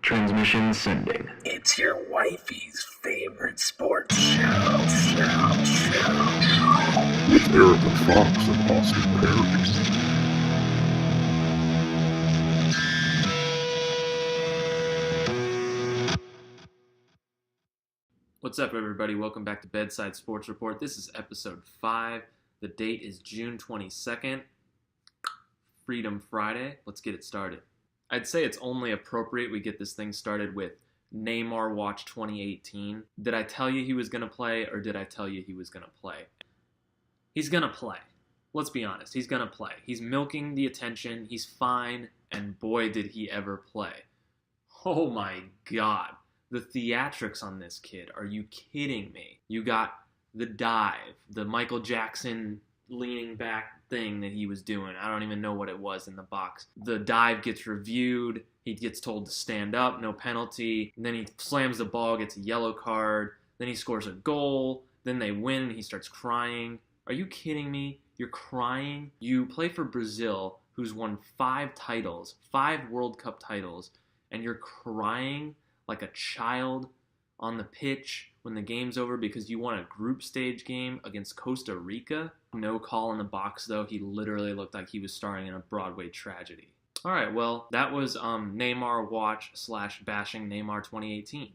Transmission sending. It's your wifey's favorite sports show. With Erica Fox and Austin Perry. What's up, everybody? Welcome back to Bedside Sports Report. This is episode 5. The date is June 22nd, Freedom Friday. Let's get it started. I'd say it's only appropriate we get this thing started with Neymar Watch 2018. Did I tell you he was going to play, or did I tell you he was going to play? He's going to play. Let's be honest. He's going to play. He's milking the attention. He's fine, and boy, did he ever play. Oh my God. The theatrics on this kid. Are you kidding me? You got the dive, the Michael Jackson leaning back thing that he was doing. I don't even know what it was in the box. The dive gets reviewed. He gets told to stand up, no penalty. And then he slams the ball, gets a yellow card. Then he scores a goal. Then they win and he starts crying. Are you kidding me? You're crying? You play for Brazil, who's won 5 titles, 5 World Cup titles, and you're crying like a child on the pitch when the game's over because you won a group stage game against Costa Rica. No call in the box, though. He literally looked like he was starring in a Broadway tragedy. All right, well, that was Neymar Watch / bashing Neymar 2018.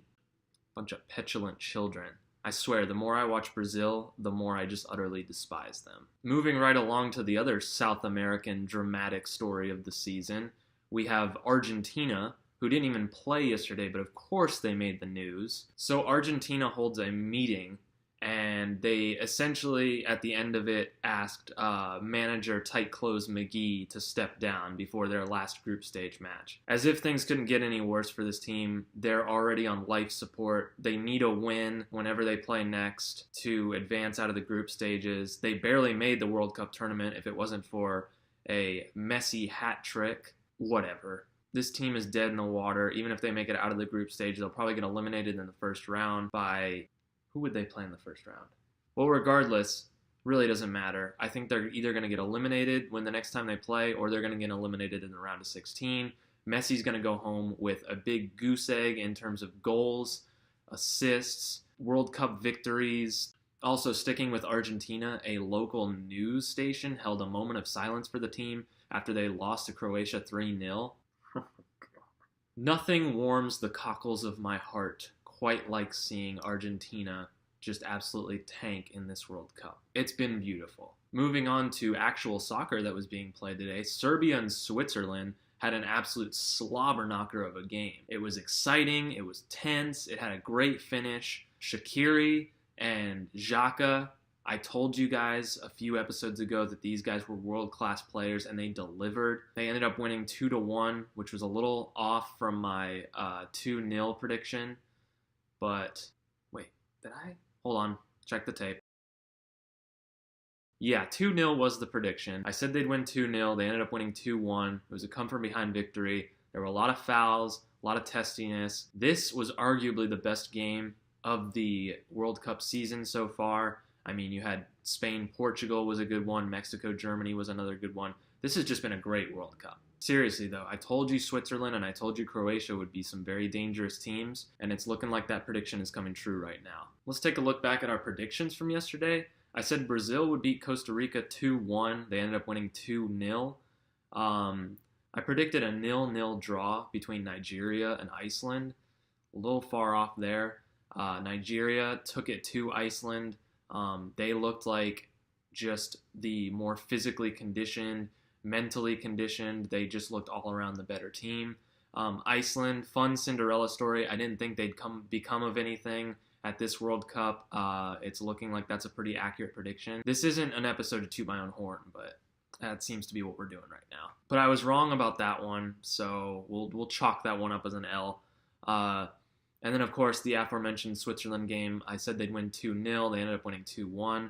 Bunch of petulant children. I swear, the more I watch Brazil, the more I just utterly despise them. Moving right along to the other South American dramatic story of the season, we have Argentina, who didn't even play yesterday, but of course they made the news. So Argentina holds a meeting, and they essentially, at the end of it, asked manager Tight Clothes McGee to step down before their last group stage match. As if things couldn't get any worse for this team, they're already on life support. They need a win whenever they play next to advance out of the group stages. They barely made the World Cup tournament if it wasn't for a Messi hat trick. Whatever. This team is dead in the water. Even if they make it out of the group stage, they'll probably get eliminated in the first round by... Who would they play in the first round? Well, regardless, really doesn't matter. I think they're either going to get eliminated when the next time they play, or they're going to get eliminated in the round of 16. Messi's going to go home with a big goose egg in terms of goals, assists, World Cup victories. Also, sticking with Argentina, a local news station held a moment of silence for the team after they lost to Croatia 3-0. Nothing warms the cockles of my heart quite like seeing Argentina just absolutely tank in this World Cup. It's been beautiful. Moving on to actual soccer that was being played today, Serbia and Switzerland had an absolute slobber knocker of a game. It was exciting, it was tense, it had a great finish. Shaqiri and Xhaka, I told you guys a few episodes ago that these guys were world-class players, and they delivered. They ended up winning 2-1, which was a little off from my 2-0 prediction. But, wait, did I? Hold on, check the tape. Yeah, 2-0 was the prediction. I said they'd win 2-0. They ended up winning 2-1. It was a come-from-behind victory. There were a lot of fouls, a lot of testiness. This was arguably the best game of the World Cup season so far. I mean, you had Spain-Portugal was a good one. Mexico-Germany was another good one. This has just been a great World Cup. Seriously, though, I told you Switzerland and I told you Croatia would be some very dangerous teams, and it's looking like that prediction is coming true right now. Let's take a look back at our predictions from yesterday. I said Brazil would beat Costa Rica 2-1. They ended up winning 2-0. I predicted a 0-0 draw between Nigeria and Iceland. A little far off there. Nigeria took it to Iceland. They looked like just the more physically conditioned, mentally conditioned. They just looked all around the better team. Iceland, fun Cinderella story. I didn't think they'd become of anything at this World Cup. It's looking like that's a pretty accurate prediction. This isn't an episode to toot my own horn, but that seems to be what we're doing right now. But I was wrong about that one, so we'll chalk that one up as an L. And then, of course, the aforementioned Switzerland game, I said they'd win 2-0. They ended up winning 2-1.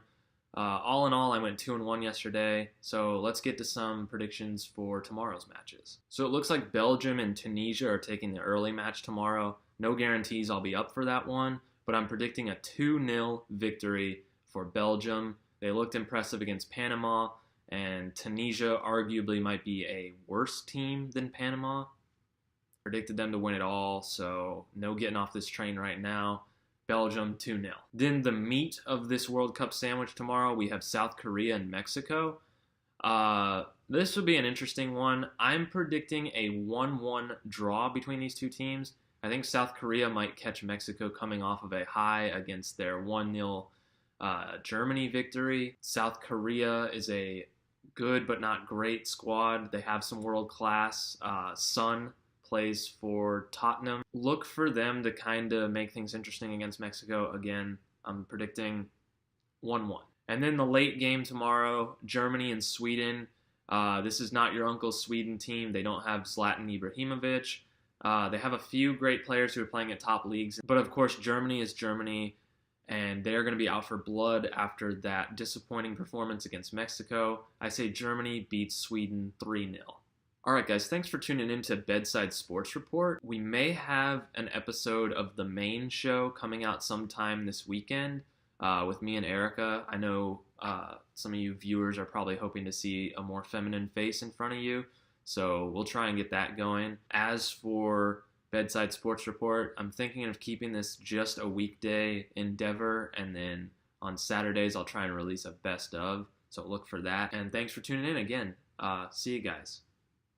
All in all, I went 2-1 yesterday. So let's get to some predictions for tomorrow's matches. So it looks like Belgium and Tunisia are taking the early match tomorrow. No guarantees I'll be up for that one, but I'm predicting a 2-0 victory for Belgium. They looked impressive against Panama, and Tunisia arguably might be a worse team than Panama. Predicted them to win it all, so no getting off this train right now. Belgium 2-0. Then the meat of this World Cup sandwich tomorrow, we have South Korea and Mexico. This would be an interesting one. I'm predicting a 1-1 draw between these two teams. I think South Korea might catch Mexico coming off of a high against their 1-0 Germany victory. South Korea is a good but not great squad. They have some world class. Son plays for Tottenham. Look for them to kind of make things interesting against Mexico. Again, I'm predicting 1-1. And then the late game tomorrow, Germany and Sweden. This is not your uncle's Sweden team. They don't have Zlatan Ibrahimovic. They have a few great players who are playing at top leagues. But of course, Germany is Germany, and they're going to be out for blood after that disappointing performance against Mexico. I say Germany beats Sweden 3-0. All right, guys, thanks for tuning in to Bedside Sports Report. We may have an episode of the main show coming out sometime this weekend with me and Erica. I know some of you viewers are probably hoping to see a more feminine face in front of you, so we'll try and get that going. As for Bedside Sports Report, I'm thinking of keeping this just a weekday endeavor, and then on Saturdays I'll try and release a best of, so look for that. And thanks for tuning in again. See you guys.